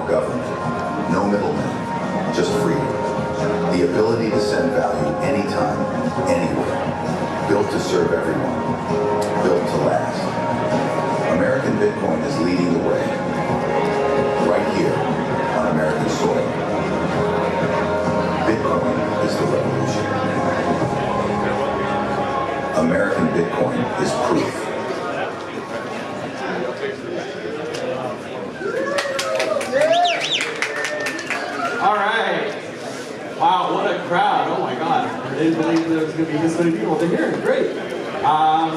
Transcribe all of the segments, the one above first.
No government, no middlemen, just freedom. The ability to send value anytime, anywhere. Built to serve everyone. Built to last. American Bitcoin is leading the way. Right here on American soil. Bitcoin is the revolution. American Bitcoin is proof. All right. Wow, what a crowd. Oh my God. I didn't believe there was going to be this many people. They're here. Great.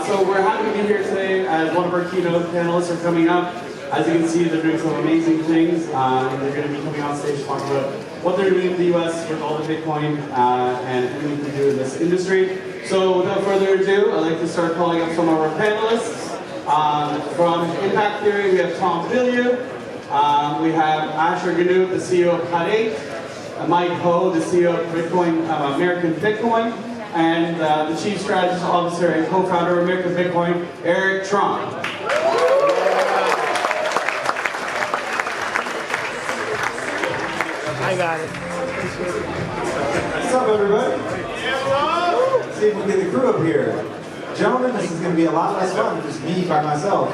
So we're happy to be here today as one of our keynote panelists are coming up. As you can see, they're doing some amazing things. They're going to be coming on stage to talk about what they're doing in the US with all the Bitcoin and everything we do in this industry. So without further ado, I'd like to start calling up some of our panelists. From Impact Theory, we have Tom Bilyeu. We have Asher Ganoub, the CEO of Hut8, Mike Ho, the CEO of American Bitcoin, and the Chief Strategist Officer and co-founder of American Bitcoin, Eric Trump. I got it. What's up, everybody? Let's see if we can get the crew up here. Gentlemen, this is going to be a lot less fun than just me by myself.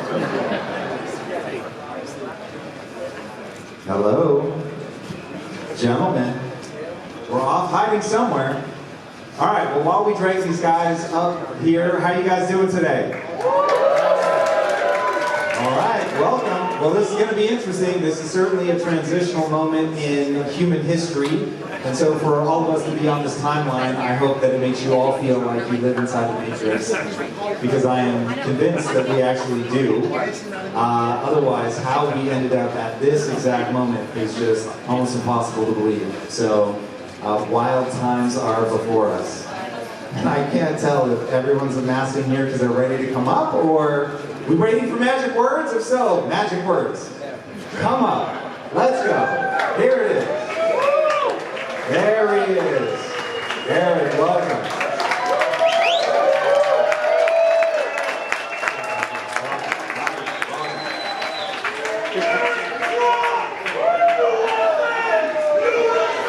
Hello. Gentlemen, we're off hiding somewhere. All right, well, while we drag these guys up here, how you guys doing today? All right, welcome. Well, this is going to be interesting. This is certainly a transitional moment in human history. And so for all of us to be on this timeline, I hope that it makes you all feel like you live inside the Matrix, because I am convinced that we actually do. Otherwise, how we ended up at this exact moment is just almost impossible to believe. So wild times are before us. And I can't tell if everyone's amassing here because they're ready to come up, or we waiting for magic words? If so, magic words. Come up. Let's go. Here it is. There he is. Eric, welcome.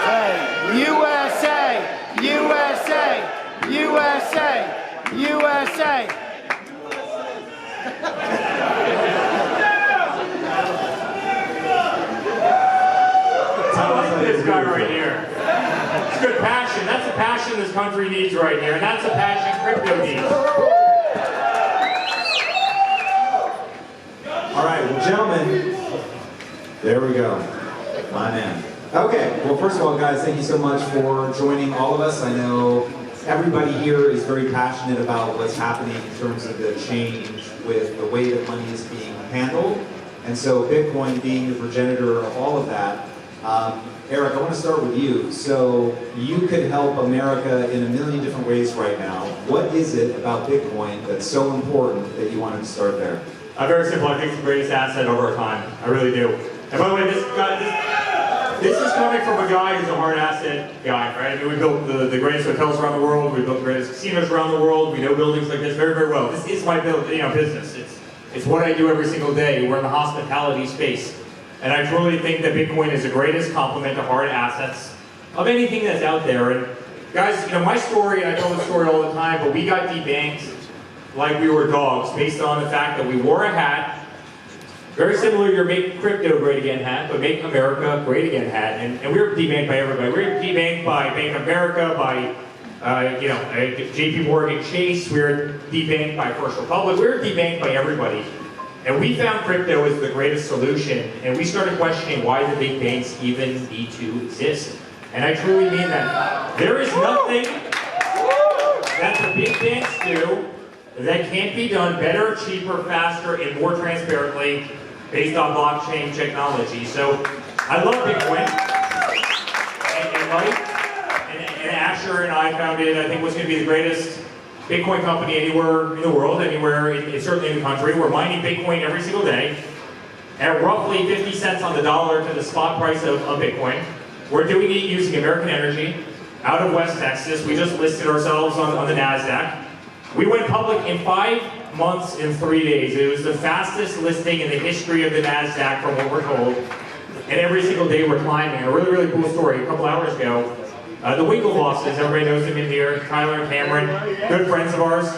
Hey, USA, USA, USA, USA. I like this guy right here. It's good passion. That's the passion this country needs right here, and that's the passion crypto needs. All right, well, gentlemen, there we go. My man. Okay, well, first of all, guys, thank you so much for joining all of us. I know everybody here is very passionate about what's happening in terms of the change with the way that money is being handled. And so Bitcoin being the progenitor of all of that. Eric, I want to start with you. So you could help America in a million different ways right now. What is it about Bitcoin that's so important that you wanted to start there? Very simple. I think it's the greatest asset over our time. I really do. And by the way, this is coming from a guy who's a hard asset guy, right? I mean, we built the greatest hotels around the world. We built the greatest casinos around the world. We know buildings like this very, very well. This is my business. It's what I do every single day. We're in the hospitality space. And I truly think that Bitcoin is the greatest complement to hard assets of anything that's out there. And guys, my story, and I tell this story all the time, but we got debanked like we were dogs based on the fact that we wore a hat, very similar to your Make Crypto Great Again hat, but Make America Great Again hat. And we were debanked by everybody. We were debanked by Bank of America, by JP Morgan Chase. We were debanked by First Republic. We were debanked by everybody. And we found crypto as the greatest solution, and we started questioning why the big banks even need to exist. And I truly mean that. There is nothing that the big banks do that can't be done better, cheaper, faster, and more transparently based on blockchain technology. So I love Bitcoin. And Mike and Asher and I founded, I think, what's going to be the greatest Bitcoin company anywhere in the world, certainly in the country. We're mining Bitcoin every single day at roughly 50 cents on the dollar to the spot price of Bitcoin. We're doing it using American energy out of West Texas. We just listed ourselves on the NASDAQ. We went public in 5 months and 3 days. It was the fastest listing in the history of the NASDAQ from what we're told. and every single day we're climbing. A really, really cool story. A couple hours ago, the Winklevosses, everybody knows them in here, Tyler and Cameron, good friends of ours.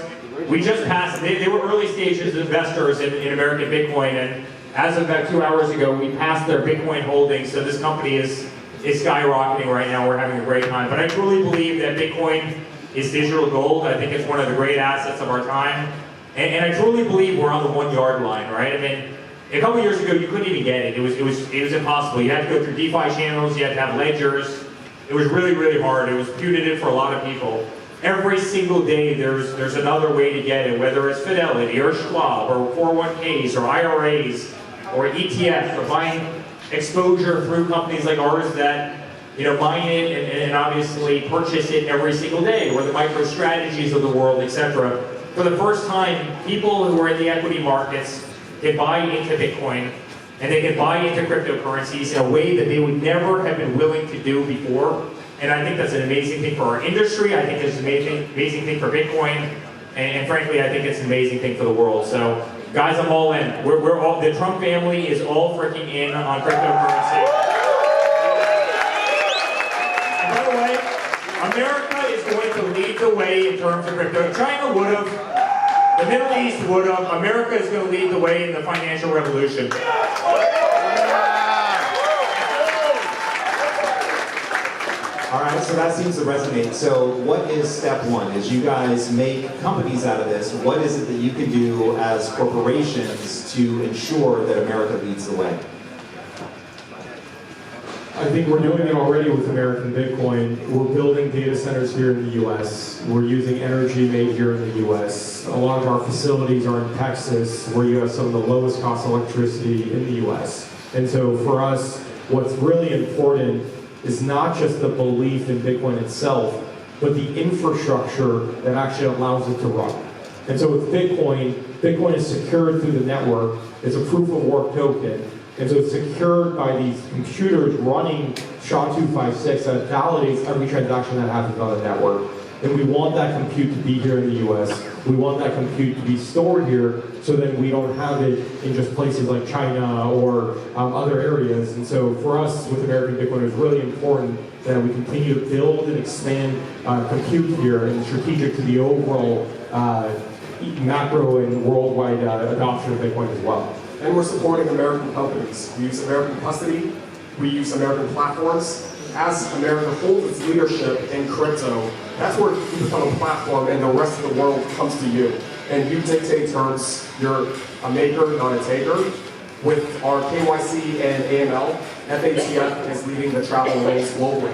We just passed, they were early stages investors in American Bitcoin, and as of about 2 hours ago, we passed their Bitcoin holdings, so this company is skyrocketing right now. We're having a great time. But I truly believe that Bitcoin is digital gold. I think it's one of the great assets of our time. And I truly believe we're on the 1 yard line, right? I mean, a couple years ago, you couldn't even get it. It was impossible. You had to go through DeFi channels, you had to have ledgers. It was really, really hard. It was punitive for a lot of people. Every single day, there's another way to get it, whether it's Fidelity or Schwab or 401ks or IRAs or ETFs or buying exposure through companies like ours that mine it and obviously purchase it every single day, or the MicroStrategies of the world, etc. For the first time, people who are in the equity markets can buy into Bitcoin and they can buy into cryptocurrencies in a way that they would never have been willing to do before. And I think that's an amazing thing for our industry. I think it's an amazing thing for Bitcoin. And frankly, I think it's an amazing thing for the world. So guys, I'm all in. We're all, the Trump family is all freaking in on cryptocurrency. And by the way, America is going to lead the way in terms of crypto. China would have, the Middle East would have, America is going to lead the way in the financial revolution. All right, so that seems to resonate. So what is step one? As you guys make companies out of this, what is it that you can do as corporations to ensure that America leads the way? I think we're doing it already with American Bitcoin. We're building data centers here in the U.S. We're using energy made here in the U.S. A lot of our facilities are in Texas, where you have some of the lowest cost electricity in the U.S. And so for us, what's really important is not just the belief in Bitcoin itself, but the infrastructure that actually allows it to run. And so with Bitcoin, Bitcoin is secured through the network. It's a proof of work token. And so it's secured by these computers running SHA-256 that validates every transaction that happens on the network. And we want that compute to be here in the US. We want that compute to be stored here so that we don't have it in just places like China or other areas. And so for us with American Bitcoin, it's really important that we continue to build and expand compute here and strategic to the overall macro and worldwide adoption of Bitcoin as well. And we're supporting American companies. We use American custody, we use American platforms. As America holds its leadership in crypto, that's where you become a platform and the rest of the world comes to you. And you dictate terms. You're a maker, not a taker. With our KYC and AML, FATF is leading the travel lanes globally.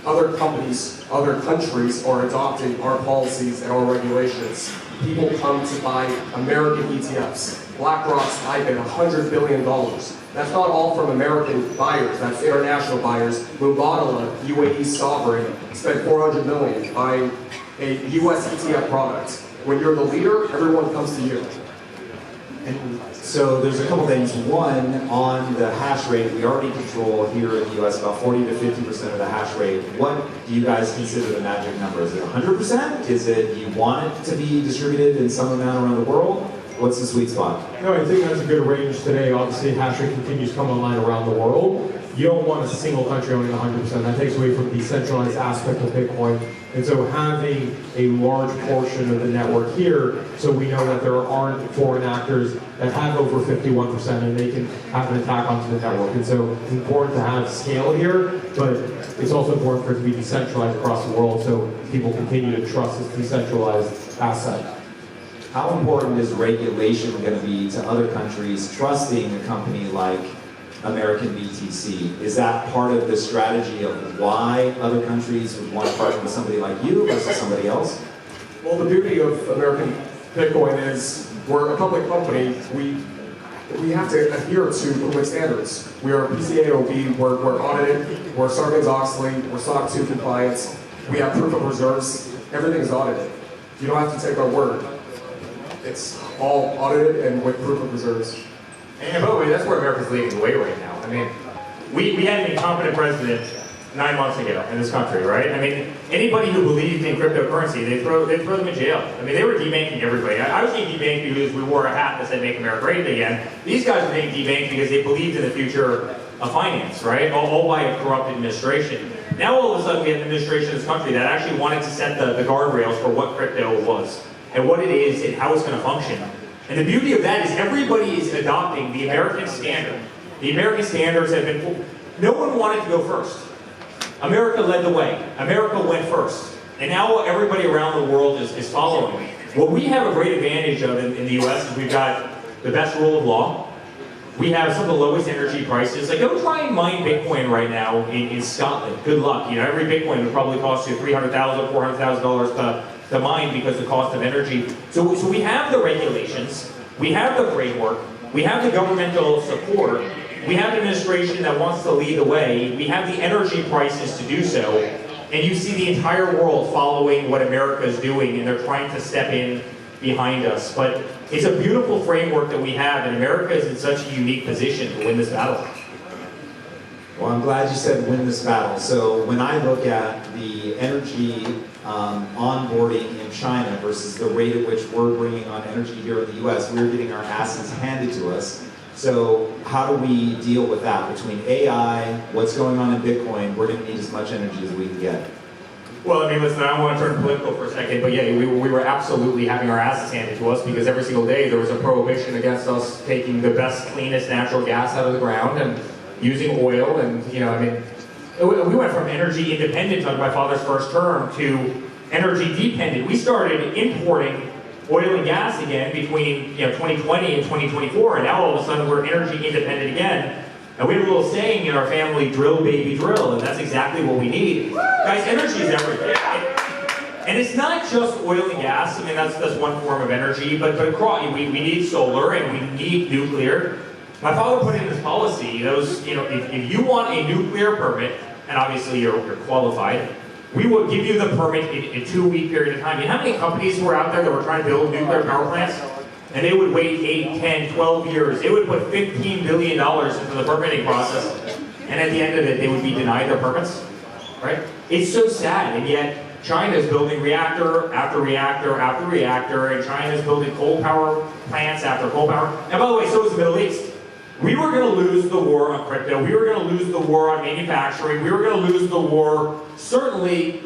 Other companies, other countries are adopting our policies and our regulations. People come to buy American ETFs. BlackRock's IBIT, $100 billion. That's not all from American buyers, that's international buyers. Mubadala, UAE sovereign, spent $400 million buying a US ETF product. When you're the leader, everyone comes to you. And so there's a couple things. One, on the hash rate, we already control here in the US about 40 to 50% of the hash rate. What do you guys consider the magic number? Is it 100%? Is it you want it to be distributed in some amount around the world? What's the sweet spot? No, I think that's a good range today. Obviously, hash rate continues to come online around the world. You don't want a single country owning 100%. That takes away from the decentralized aspect of Bitcoin. And so having a large portion of the network here, so we know that there aren't foreign actors that have over 51% and they can have an attack onto the network. And so it's important to have scale here, but it's also important for it to be decentralized across the world so people continue to trust this decentralized asset. How important is regulation going to be to other countries trusting a company like American BTC? Is that part of the strategy of why other countries would want to partner with somebody like you versus somebody else? Well, the beauty of American Bitcoin is we're a public company. We have to adhere to public standards. We are PCAOB, we're audited, we're Sarbanes-Oxley, we're SOC 2 compliance, we have proof of reserves, everything is audited. You don't have to take our word. It's all audited and with proof of reserves. And by the way, that's where America's leading the way right now. I mean, we had an incompetent president 9 months ago in this country, right? I mean, anybody who believed in cryptocurrency, they'd throw them in jail. I mean, they were debanking everybody. I was getting debanked because we wore a hat that said "Make America Great Again." These guys were being debanked because they believed in the future of finance, right? All by a corrupt administration. Now all of a sudden we have an administration in this country that actually wanted to set the guardrails for what crypto was, and what it is, and how it's going to function. And the beauty of that is everybody is adopting the American standard. The American standards have been, no one wanted to go first. America led the way. America went first. And now everybody around the world is following. What we have a great advantage of in the US is we've got the best rule of law. We have some of the lowest energy prices. Like, go try and mine Bitcoin right now in Scotland. Good luck. You know, every Bitcoin would probably cost you $300,000, $400,000 to mine because of the cost of energy. So we have the regulations, we have the framework, we have the governmental support, we have an administration that wants to lead the way, we have the energy prices to do so, and you see the entire world following what America is doing, and they're trying to step in behind us. But it's a beautiful framework that we have, and America is in such a unique position to win this battle. Well, I'm glad you said win this battle. So when I look at the energy onboarding in China versus the rate at which we're bringing on energy here in the US, we're getting our asses handed to us. So how do we deal with that? Between AI, what's going on in Bitcoin, we're going to need as much energy as we can get. Well, I mean, listen, I don't want to turn political for a second, but yeah, we were absolutely having our asses handed to us because every single day there was a prohibition against us taking the best, cleanest natural gas out of the ground and using oil. And, you know, I mean, we went from energy independent under my father's first term to energy dependent. We started importing oil and gas again between 2020 and 2024, and now all of a sudden we're energy independent again. And we have a little saying in our family, drill baby drill, and that's exactly what we need. Guys, energy is everything. And it's not just oil and gas. I mean, that's one form of energy, but we need solar and we need nuclear. My father put in this policy, if you want a nuclear permit, and obviously you're qualified, we will give you the permit in a 2-week period of time. You know how many companies were out there that were trying to build nuclear power plants? And they would wait 8, 10, 12 years. They would put $15 billion into the permitting process. And at the end of it, they would be denied their permits, right? It's so sad, and yet China is building reactor after reactor after reactor, and China is building coal power plants after coal power. And by the way, so is the Middle East. We were going to lose the war on crypto. We were going to lose the war on manufacturing. We were going to lose the war, certainly,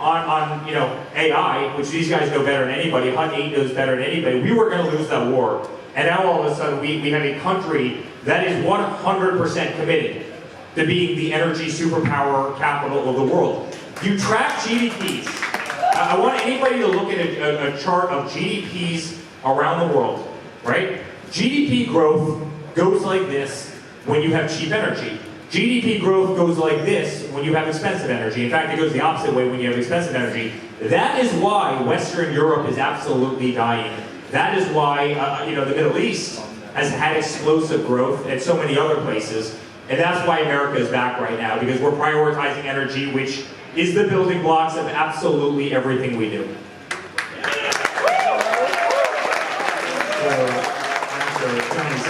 on AI, which these guys know better than anybody. HUD 8 knows better than anybody. We were going to lose that war. And now all of a sudden, we have a country that is 100% committed to being the energy superpower capital of the world. You track GDPs. I want anybody to look at a chart of GDPs around the world, right? GDP growth goes like this when you have cheap energy. GDP growth goes like this when you have expensive energy. In fact, it goes the opposite way when you have expensive energy. That is why Western Europe is absolutely dying. That is why the Middle East has had explosive growth and so many other places. And that's why America is back right now, because we're prioritizing energy, which is the building blocks of absolutely everything we do.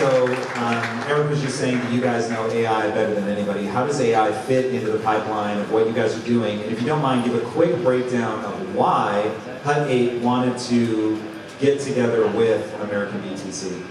So Eric was just saying that you guys know AI better than anybody. How does AI fit into the pipeline of what you guys are doing? And if you don't mind, give a quick breakdown of why HUD 8 wanted to get together with American BTC.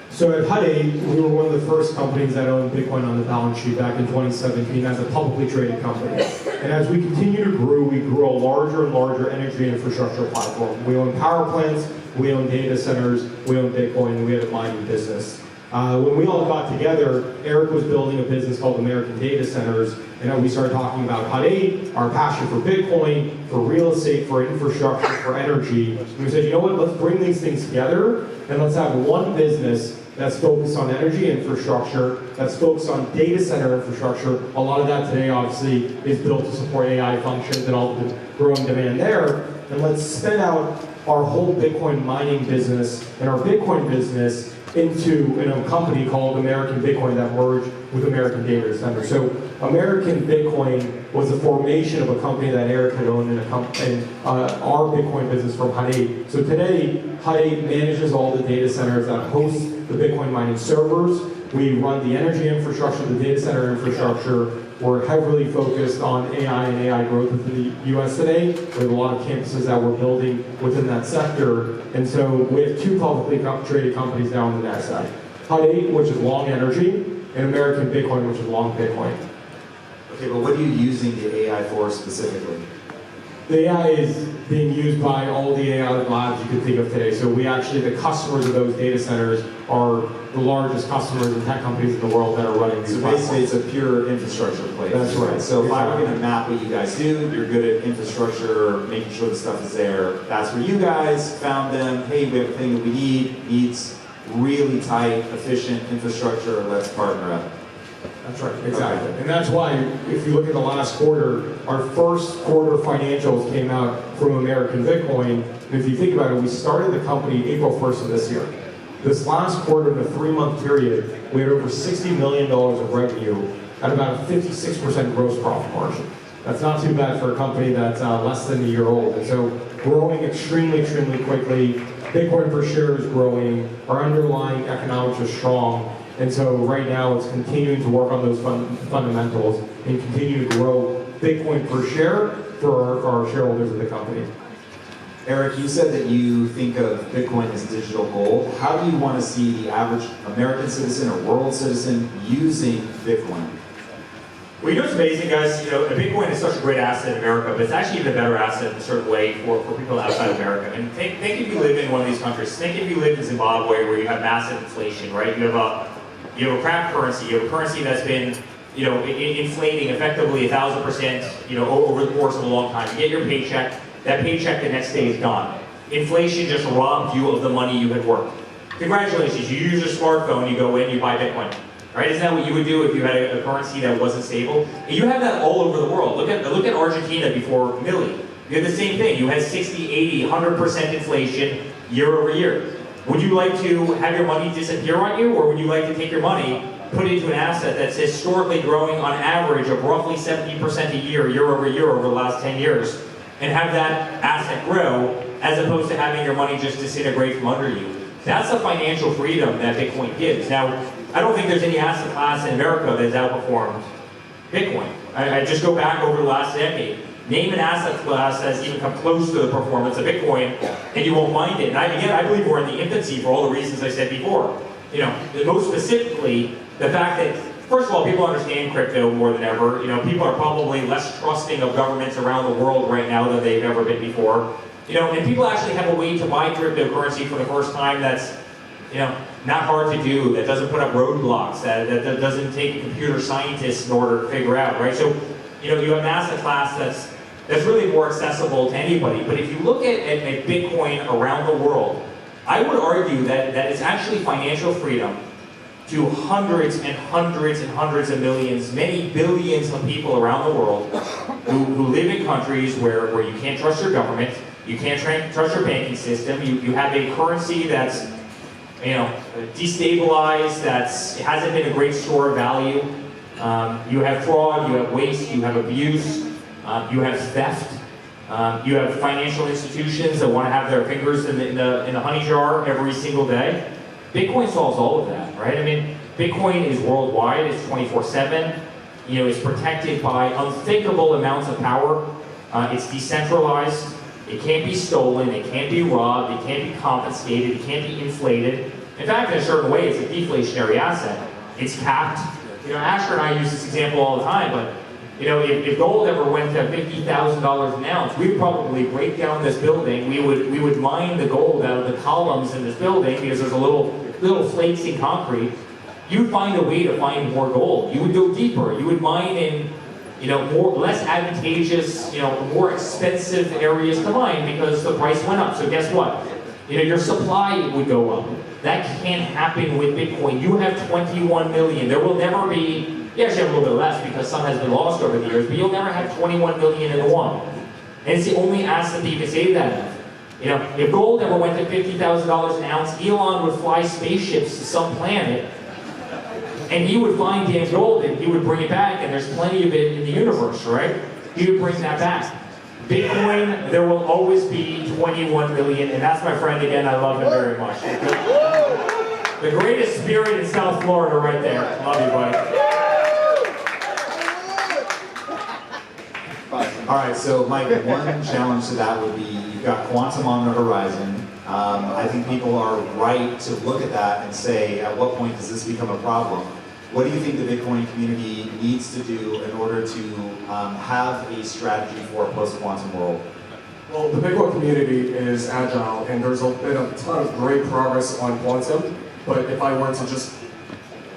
So at HUD 8, we were one of the first companies that owned Bitcoin on the balance sheet back in 2017 as a publicly traded company. And as we continue to grow, we grew a larger and larger energy infrastructure platform. We own power plants, we own data centers, we own Bitcoin, and we had a mining business. When we all got together, Eric was building a business called American Data Centers, and we started talking about HUD 8, our passion for Bitcoin, for real estate, for infrastructure, for energy. And we said, you know what, let's bring these things together, and let's have one business that's focused on energy infrastructure, that's focused on data center infrastructure. A lot of that today, obviously, is built to support AI functions and all the growing demand there. And let's spin out our whole Bitcoin mining business and our Bitcoin business into a company called American Bitcoin that merged with American Data Center. So American Bitcoin was the formation of a company that Eric had owned in our Bitcoin business from HUD 8. So today, HUD 8 manages all the data centers that host the Bitcoin mining servers. We run the energy infrastructure, the data center infrastructure. We're heavily focused on AI and AI growth within the US today. We have a lot of campuses that we're building within that sector. And so we have two publicly traded companies now on the NASDAQ. HUD 8, which is long energy, and American Bitcoin, which is long Bitcoin. Okay, but what are you using the AI for specifically? The AI is being used by all the AI labs you can think of today. So we actually, the customers of those data centers are the largest customers and tech companies in the world that are running these So platforms. basically it's a pure infrastructure play. That's right. So if I were going to map what you guys do, you're good at infrastructure, making sure the stuff is there. That's where you guys found them. Hey, we have everything that we need. Needs really tight, efficient infrastructure. Let's partner up. That's right, exactly. And that's why, if you look at the last quarter, our first quarter financials came out from American Bitcoin. And if you think about it, we started the company April 1st of this year. This last quarter, in a 3-month period, we had over $60 million of revenue at about a 56% gross profit margin. That's not too bad for a company that's less than a year old. And so growing extremely, extremely quickly. Bitcoin per share is growing. Our underlying economics are strong. And so right now it's continuing to work on those fundamentals and continue to grow Bitcoin per share for our shareholders of the company. Eric, you said that you think of Bitcoin as digital gold. How do you want to see the average American citizen or world citizen using Bitcoin? Well, you know what's amazing, guys? You know, Bitcoin is such a great asset in America, but it's actually even a better asset in a certain way for people outside of America. And think if you live in one of these countries. Think if you live in Zimbabwe, where you have massive inflation, right? You have a crap currency. You have a currency that's been, you know, inflating effectively 1,000%, you know, over the course of a long time. You get your paycheck. That paycheck the next day is gone. Inflation just robbed you of the money you had worked. Congratulations, you use your smartphone, you go in, you buy Bitcoin. Right? Isn't that what you would do if you had a currency that wasn't stable? And you have that all over the world. Look at Argentina before Millie. You had the same thing. You had 60, 80, 100% inflation year over year. Would you like to have your money disappear on you, or would you like to take your money, put it into an asset that's historically growing on average of roughly 70% a year over year over the last 10 years, and have that asset grow, as opposed to having your money just disintegrate from under you? That's the financial freedom that Bitcoin gives. Now, I don't think there's any asset class in America that's outperformed Bitcoin. I just go back over the last decade. Name an asset class that's even come close to the performance of Bitcoin, and you won't mind it. And I believe we're in the infancy for all the reasons I said before. You know, most specifically, the fact that, first of all, people understand crypto more than ever. You know, people are probably less trusting of governments around the world right now than they've ever been before. You know, and people actually have a way to buy cryptocurrency for the first time that's, you know, not hard to do, that doesn't put up roadblocks, that doesn't take computer scientists in order to figure out, right? So, you know, you have an asset class that's really more accessible to anybody. But if you look at Bitcoin around the world, I would argue that it's actually financial freedom to hundreds and hundreds and hundreds of millions, many billions of people around the world who live in countries where you can't trust your government, you can't trust your banking system, you have a currency that's, you know, destabilized, it hasn't been a great store of value. You have fraud, you have waste, you have abuse, you have theft, you have financial institutions that want to have their fingers in the honey jar every single day. Bitcoin solves all of that, right? I mean, Bitcoin is worldwide, it's 24/7, you know, it's protected by unthinkable amounts of power, it's decentralized, it can't be stolen, it can't be robbed, it can't be confiscated, it can't be inflated. In fact, in a certain way, it's a deflationary asset. It's capped. You know, Asher and I use this example all the time, but you know, if gold ever went to $50,000 an ounce, we'd probably break down this building. We would mine the gold out of the columns in this building because there's a little flakes in concrete. You'd find a way to find more gold. You would go deeper. You would mine in, you know, less advantageous, you know, more expensive areas to mine because the price went up. So guess what? You know, your supply would go up. That can't happen with Bitcoin. You have 21 million. There will never be. You actually have a little bit less because some has been lost over the years, but you'll never have 21 million in one. And it's the only asset that you can save that in. You know, if gold ever went to $50,000 an ounce, Elon would fly spaceships to some planet, and he would find damn gold, and he would bring it back, and there's plenty of it in the universe, right? He would bring that back. Bitcoin, there will always be 21 million, and that's my friend again, I love him very much. The greatest spirit in South Florida right there. Love you, buddy. All right, so Mike, one challenge to that would be you've got quantum on the horizon. I think people are right to look at that and say, at what point does this become a problem? What do you think the Bitcoin community needs to do in order to have a strategy for a post-quantum world? Well, the Bitcoin community is agile, and there's been a ton of great progress on quantum. But if I were to just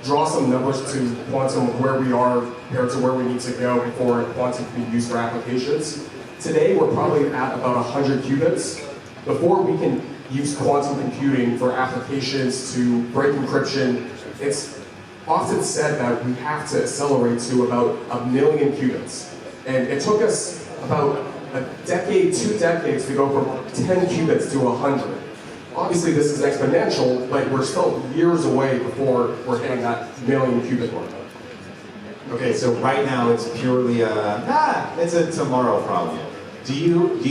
draw some numbers to quantum, where we are compared to where we need to go before quantum can be used for applications, today we're probably at about 100 qubits. Before we can use quantum computing for applications to break encryption, it's often said that we have to accelerate to about 1 million qubits. And it took us about a decade, 2 decades to go from 10 qubits to 100. Obviously this is exponential, but we're still years away before we're hitting that 1 million qubit mark. Okay, so right now it's purely it's a tomorrow problem. Do you